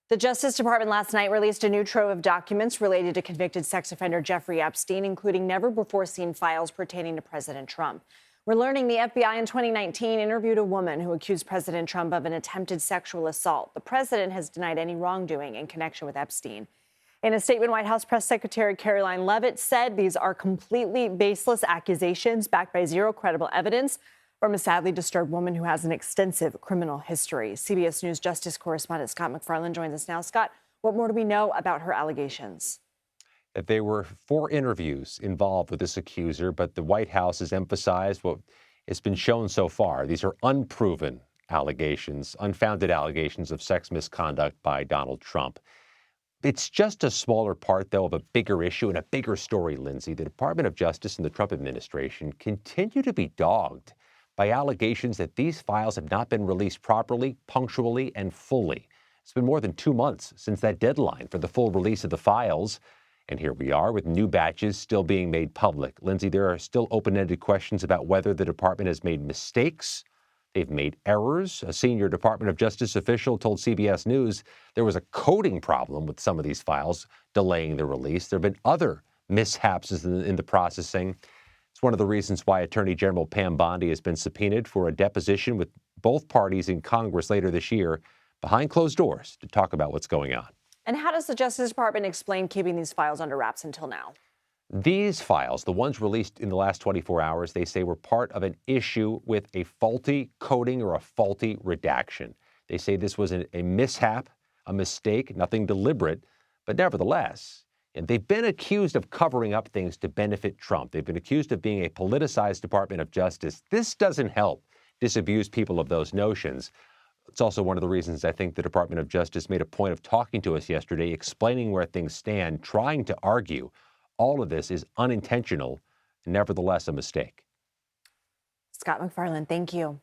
The Justice Department last night released a new trove of documents related to convicted sex offender Jeffrey Epstein, including never-before-seen files pertaining to President Trump. We're learning the FBI in 2019 interviewed a woman who accused President Trump of an attempted sexual assault. The president has denied any wrongdoing in connection with Epstein. In a statement, White House Press Secretary Caroline Leavitt said these are completely baseless accusations backed by zero credible evidence from a sadly disturbed woman who has an extensive criminal history. CBS News Justice correspondent Scott MacFarlane joins us now. Scott, what more do we know about her allegations? That there were 4 interviews involved with this accuser, but the White House has emphasized what has been shown so far. These are unproven allegations, unfounded allegations of sex misconduct by Donald Trump. It's just a smaller part, though, of a bigger issue and a bigger story, Lindsay. The Department of Justice and the Trump administration continue to be dogged by allegations that these files have not been released properly, punctually, and fully. It's been more than 2 months since that deadline for the full release of the files. And here we are with new batches still being made public. Lindsay, there are still open-ended questions about whether the department has made mistakes. They've made errors. A senior Department of Justice official told CBS News there was a coding problem with some of these files, delaying the release. There have been other mishaps in the processing. It's one of the reasons why Attorney General Pam Bondi has been subpoenaed for a deposition with both parties in Congress later this year behind closed doors to talk about what's going on. And how does the Justice Department explain keeping these files under wraps until now? These files, the ones released in the last 24 hours, they say were part of an issue with a faulty coding or a faulty redaction. They say this was a mishap, a mistake, nothing deliberate, but nevertheless, and they've been accused of covering up things to benefit Trump. They've been accused of being a politicized Department of Justice. This doesn't help disabuse people of those notions. It's also one of the reasons I think the Department of Justice made a point of talking to us yesterday, explaining where things stand, trying to argue all of this is unintentional, nevertheless a mistake. Scott MacFarlane, thank you.